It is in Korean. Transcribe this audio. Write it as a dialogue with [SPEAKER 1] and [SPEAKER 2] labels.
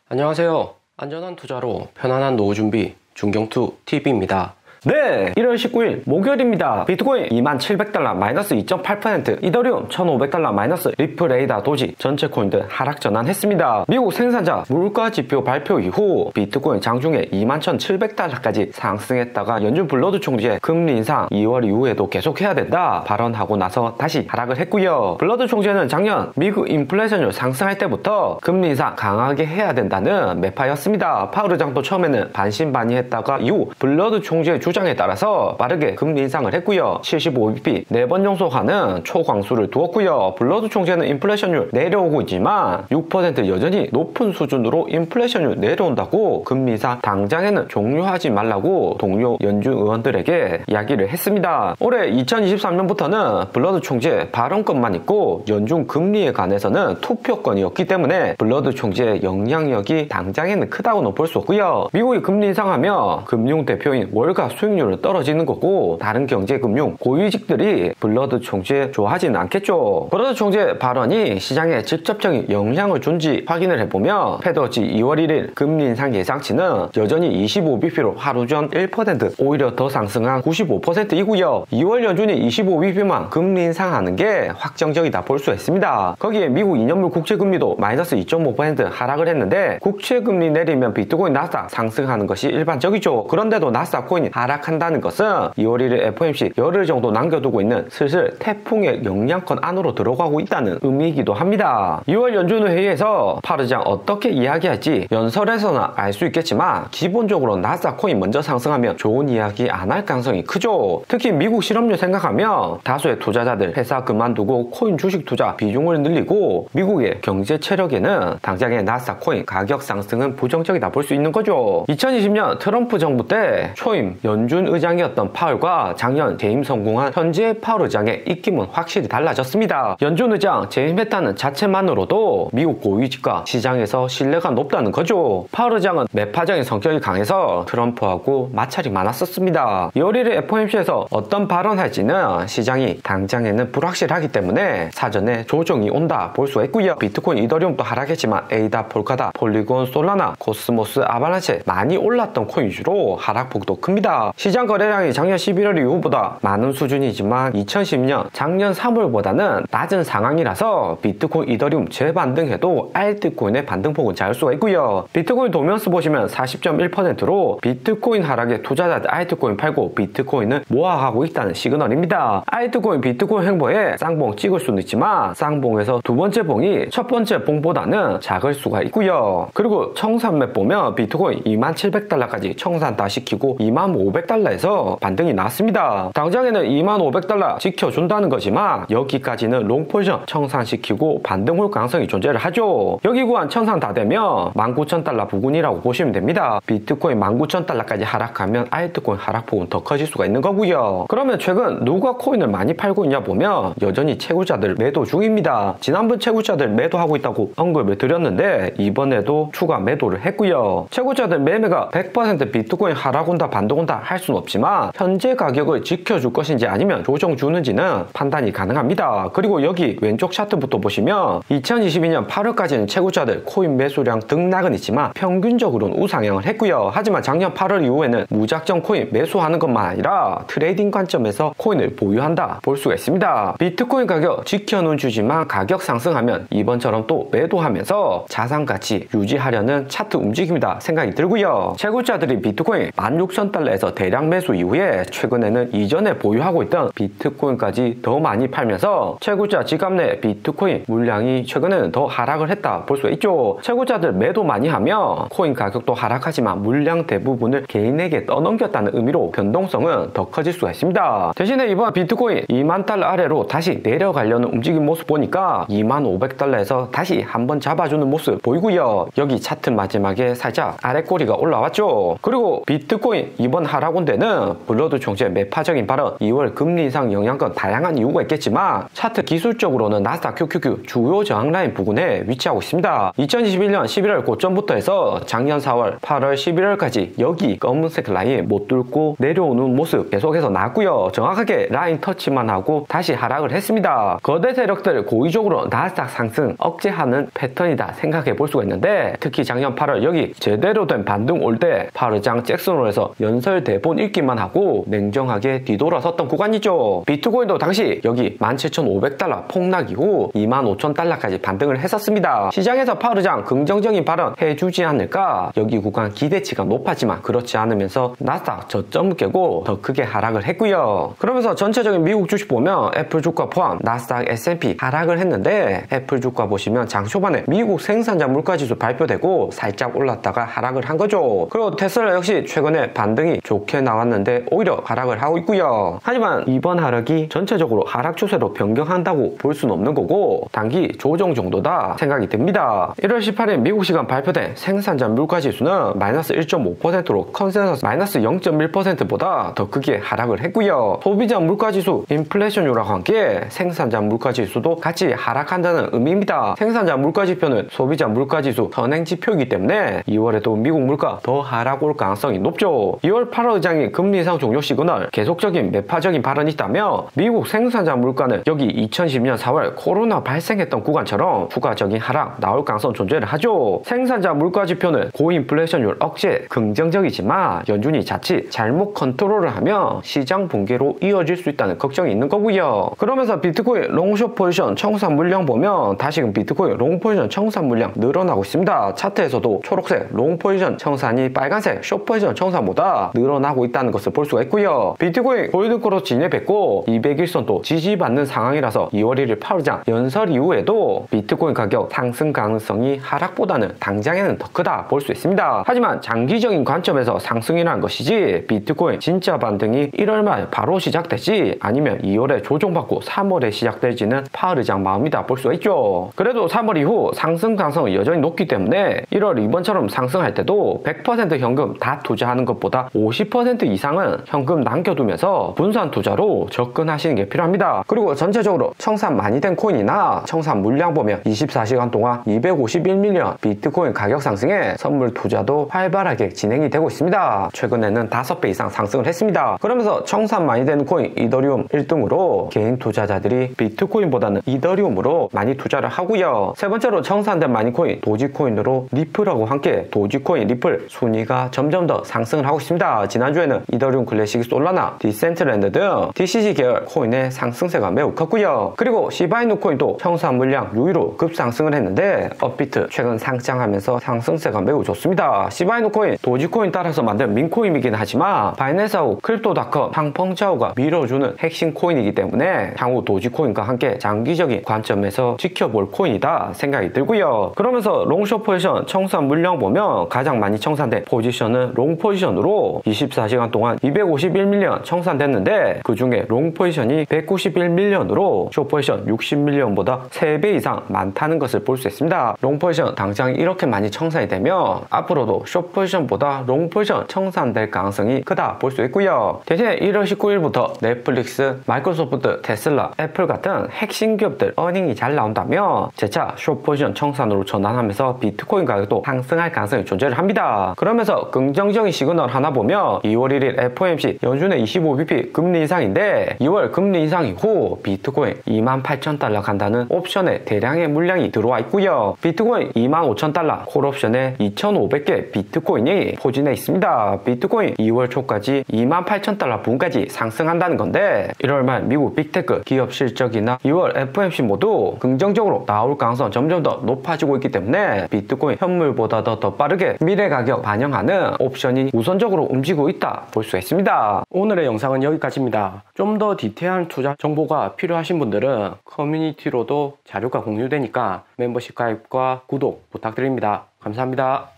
[SPEAKER 1] 안녕하세요. 안전한 투자로 편안한 노후 준비 중경투TV입니다.
[SPEAKER 2] 네, 1월 19일 목요일입니다. 비트코인 2700달러 마이너스 2.8%, 이더리움 1500달러 마이너스, 리플, 에이다, 도지 전체 코인들 하락 전환했습니다. 미국 생산자 물가 지표 발표 이후 비트코인 장중에 21,700달러까지 상승했다가 연준 블러드 총재 금리 인상 2월 이후에도 계속해야 된다 발언하고 나서 다시 하락을 했고요. 블러드 총재는 작년 미국 인플레이션율 상승할 때부터 금리 인상 강하게 해야 된다는 매파였습니다. 파월 의장도 처음에는 반신반의했다가 이후 블러드 총재의 주장에 따라서 빠르게 금리 인상을 했고요. 75bp 4번 용소하는 초강수를 두었고요. 블러드 총재는 인플레이션율 내려오고 있지만 6% 여전히 높은 수준으로 인플레이션율 내려온다고 금리 인상 당장에는 종료하지 말라고 동료 연준 의원들에게 이야기를 했습니다. 올해 2023년부터는 블러드 총재 발언권만 있고 연준 금리에 관해서는 투표권이었기 때문에 블러드 총재의 영향력이 당장에는 크다고는 볼 수 없고요. 미국이 금리 인상하면 금융 대표인 월가 수익률은 떨어지는 거고 다른 경제금융 고위직들이 블러드 총재 좋아하지는 않겠죠. 블러드 총재 발언이 시장에 직접적인 영향을 준지 확인을 해보면 패드워치 2월 1일 금리 인상 예상치는 여전히 25bp로 하루 전 1% 오히려 더 상승한 95%이고요. 2월 연준이 25bp만 금리 인상하는 게 확정적이다 볼 수 있습니다. 거기에 미국 2년물 국채금리도 마이너스 2.5% 하락을 했는데 국채금리 내리면 비트코인 나스닥 상승하는 것이 일반적이죠. 그런데도 나스닥 코인이 하락한다는 것은 2월 1일 FOMC 열흘 정도 남겨두고 있는 슬슬 태풍의 영향권 안으로 들어가고 있다는 의미이기도 합니다. 2월 연준 회의에서 파월 의장 어떻게 이야기할지 연설에서는 알 수 있겠지만 기본적으로 나스닥 코인 먼저 상승하면 좋은 이야기 안 할 가능성이 크죠. 특히 미국 실업률 생각하면 다수의 투자자들 회사 그만두고 코인 주식 투자 비중을 늘리고 미국의 경제 체력에는 당장의 나스닥 코인 가격 상승은 부정적이다 볼 수 있는 거죠. 2020년 트럼프 정부 때 초임 연준 의장이었던 파월과 작년 재임 성공한 현재 파월 의장의 입김은 확실히 달라졌습니다. 연준 의장 재임했다는 자체만으로도 미국 고위직과 시장에서 신뢰가 높다는 거죠. 파월 의장은 매파적인 성격이 강해서 트럼프하고 마찰이 많았었습니다. 2월 1일 FOMC에서 어떤 발언할지는 시장이 당장에는 불확실하기 때문에 사전에 조정이 온다 볼 수 있고요. 비트코인, 이더리움도 하락했지만 에이다, 폴카다, 폴리곤, 솔라나, 코스모스, 아발란체 많이 올랐던 코인 위주로 하락폭도 큽니다. 시장 거래량이 작년 11월 이후보다 많은 수준이지만 2010년 작년 3월보다는 낮은 상황이라서 비트코인, 이더리움 재반등해도 알트코인의 반등폭은 작을 수가 있고요. 비트코인 도면스 보시면 40.1%로 비트코인 하락에 투자자들 알트코인 팔고 비트코인을 모아가고 있다는 시그널입니다. 알트코인, 비트코인 행보에 쌍봉 찍을 수는 있지만 쌍봉에서 두 번째 봉이 첫 번째 봉보다는 작을 수가 있고요. 그리고 청산맥 보면 비트코인 2700달러까지 청산 다 시키고 2500달러에서 반등이 나왔습니다. 당장에는 2500달러 지켜준다는 거지만 여기까지는 롱포지션 청산시키고 반등 올 가능성이 존재를 하죠. 여기 구간 청산 다 되면 19,000달러 부근이라고 보시면 됩니다. 비트코인 19,000달러까지 하락하면 알트코인 하락폭은 더 커질 수가 있는 거고요. 그러면 최근 누가 코인을 많이 팔고 있냐 보면 여전히 채굴자들 매도 중입니다. 지난번 채굴자들 매도하고 있다고 언급을 드렸는데 이번에도 추가 매도를 했고요. 채굴자들 매매가 100% 비트코인 하락 온다 반등 온다 할 수는 없지만 현재 가격을 지켜줄 것인지 아니면 조정 주는지는 판단이 가능합니다. 그리고 여기 왼쪽 차트부터 보시면 2022년 8월까지는 채굴자들 코인 매수량 등락은 있지만 평균적으로는 우상향을 했고요. 하지만 작년 8월 이후에는 무작정 코인 매수하는 것만 아니라 트레이딩 관점에서 코인을 보유한다 볼 수가 있습니다. 비트코인 가격 지켜는 주지만 가격 상승하면 이번처럼 또 매도하면서 자산 가치 유지하려는 차트 움직임이다 생각이 들고요. 채굴자들이 비트코인 16,000달러에서 대량 매수 이후에 최근에는 이전에 보유하고 있던 비트코인까지 더 많이 팔면서 채굴자 지갑 내 비트코인 물량이 최근에는 더 하락을 했다 볼 수 있죠. 채굴자들 매도 많이 하면 코인 가격도 하락하지만 물량 대부분을 개인에게 떠넘겼다는 의미로 변동성은 더 커질 수가 있습니다. 대신에 이번 비트코인 20,000달러 아래로 다시 내려가려는 움직임 모습 보니까 25,500달러에서 다시 한번 잡아주는 모습 보이고요. 여기 차트 마지막에 살짝 아래 꼬리가 올라왔죠. 그리고 비트코인 이번 하락 하락온데는 블러드 총재 매파적인 발언, 2월 금리 인상 영향권 다양한 이유가 있겠지만 차트 기술적으로는 나스닥 QQQ 주요 저항 라인 부근에 위치하고 있습니다. 2021년 11월 고점부터 해서 작년 4월, 8월, 11월까지 여기 검은색 라인 못 뚫고 내려오는 모습 계속해서 나왔고요. 정확하게 라인 터치만 하고 다시 하락을 했습니다. 거대 세력들 고의적으로 나스닥 상승 억제하는 패턴이다 생각해 볼 수가 있는데, 특히 작년 8월 여기 제대로 된 반등 올 때 파르장 잭슨으로 해서 연설 대본 읽기만 하고 냉정하게 뒤돌아섰던 구간이죠. 비트코인도 당시 여기 17,500달러 폭락 이후 25,000달러까지 반등을 했었습니다. 시장에서 파르장 긍정적인 발언 해주지 않을까, 여기 구간 기대치가 높았지만 그렇지 않으면서 나스닥 저점을 깨고 더 크게 하락을 했고요. 그러면서 전체적인 미국 주식 보면 애플 주가 포함 나스닥 S&P 하락을 했는데, 애플 주가 보시면 장 초반에 미국 생산자 물가지수 발표되고 살짝 올랐다가 하락을 한 거죠. 그리고 테슬라 역시 최근에 반등이 좋게 나왔는데 오히려 하락을 하고 있고요. 하지만 이번 하락이 전체적으로 하락 추세로 변경한다고 볼 수는 없는 거고 단기 조정 정도다 생각이 듭니다. 1월 18일 미국 시간 발표된 생산자 물가지수는 마이너스 1.5%로 컨센서스 마이너스 0.1%보다 더 크게 하락을 했고요. 소비자 물가지수 인플레이션율과 함께 생산자 물가지수도 같이 하락한다는 의미입니다. 생산자 물가지표는 소비자 물가지수 선행지표이기 때문에 2월에도 미국 물가 더 하락 올 가능성이 높죠. 2월 8월 의장이 금리 인상 종료 시그널 계속적인 매파적인 발언이 있다며 미국 생산자 물가는 여기 2010년 4월 코로나 발생했던 구간처럼 추가적인 하락 나올 가능성 존재를 하죠. 생산자 물가지표는 고인플레이션율 억제 긍정적이지만 연준이 자칫 잘못 컨트롤을 하면 시장 붕괴로 이어질 수 있다는 걱정이 있는 거고요. 그러면서 비트코인 롱숏 포지션 청산 물량 보면 다시금 비트코인 롱 포지션 청산 물량 늘어나고 있습니다. 차트에서도 초록색 롱 포지션 청산이 빨간색 숏 포지션 청산보다 늘어나고 있다는 것을 볼 수가 있고요. 비트코인 골든크로스 진입했고 200일선도 지지받는 상황이라서 2월 1일 파르장 연설 이후에도 비트코인 가격 상승 가능성이 하락보다는 당장에는 더 크다 볼 수 있습니다. 하지만 장기적인 관점에서 상승이라는 것이지 비트코인 진짜 반등이 1월 말 바로 시작되지 아니면 2월에 조정받고 3월에 시작될지는 파르장 마음이다 볼 수가 있죠. 그래도 3월 이후 상승 가능성은 여전히 높기 때문에 1월 이번처럼 상승할 때도 100% 현금 다 투자하는 것보다 50% 이상은 현금 남겨두면서 분산 투자로 접근하시는 게 필요합니다. 그리고 전체적으로 청산 많이 된 코인이나 청산 물량 보면 24시간 동안 251밀리언 비트코인 가격 상승에 선물 투자도 활발하게 진행이 되고 있습니다. 최근에는 5배 이상 상승을 했습니다. 그러면서 청산 많이 되는 코인 이더리움 1등으로 개인 투자자들이 비트코인보다는 이더리움으로 많이 투자를 하고요. 세 번째로 청산된 많이 코인 도지코인으로 리플하고 함께 도지코인 리플 순위가 점점 더 상승을 하고 있습니다. 지난주에는 이더리움 클래식 솔라나 디센트랜드 등 DCG 계열 코인의 상승세가 매우 컸고요. 그리고 시바이누 코인도 청산 물량 유의로 급상승을 했는데 업비트 최근 상장하면서 상승세가 매우 좋습니다. 시바이누 코인 도지코인 따라서 만든 민코인이긴 하지만 바이낸스하고 크립토닷컴 황펑자오가 밀어주는 핵심 코인이기 때문에 향후 도지코인과 함께 장기적인 관점에서 지켜볼 코인이다 생각이 들고요. 그러면서 롱숏 포지션 청산 물량 보면 가장 많이 청산된 포지션은 롱 포지션으로 24시간 동안 251밀리언 청산됐는데 그 중에 롱 포지션이 191밀리언으로 숏 포지션 60밀리언보다 3배 이상 많다는 것을 볼 수 있습니다. 롱 포지션 당장 이렇게 많이 청산이 되면 앞으로도 숏 포지션보다 롱 포지션 청산될 가능성이 크다 볼 수 있고요. 대신에 1월 19일부터 넷플릭스, 마이크로소프트, 테슬라, 애플 같은 핵심 기업들 어닝이 잘 나온다면 재차 숏 포지션 청산으로 전환하면서 비트코인 가격도 상승할 가능성이 존재를 합니다. 그러면서 긍정적인 시그널 하나 보면 2월 1일 FOMC 연준의 25bp 금리 인상인데 2월 금리 인상 이후 비트코인 28,000달러 간다는 옵션에 대량의 물량이 들어와 있고요. 비트코인 25,000달러 콜옵션에 2,500개 비트코인이 포진해 있습니다. 비트코인 2월 초까지 28,000달러 부근까지 상승한다는 건데 1월 말 미국 빅테크 기업 실적이나 2월 FOMC 모두 긍정적으로 나올 가능성 점점 더 높아지고 있기 때문에 비트코인 현물보다 더 빠르게 미래 가격 반영하는 옵션이 우선적으로 움직이고 있다 볼 수 있습니다.
[SPEAKER 1] 오늘의 영상은 여기까지입니다. 좀 더 디테일한 투자 정보가 필요하신 분들은 커뮤니티로도 자료가 공유되니까 멤버십 가입과 구독 부탁드립니다. 감사합니다.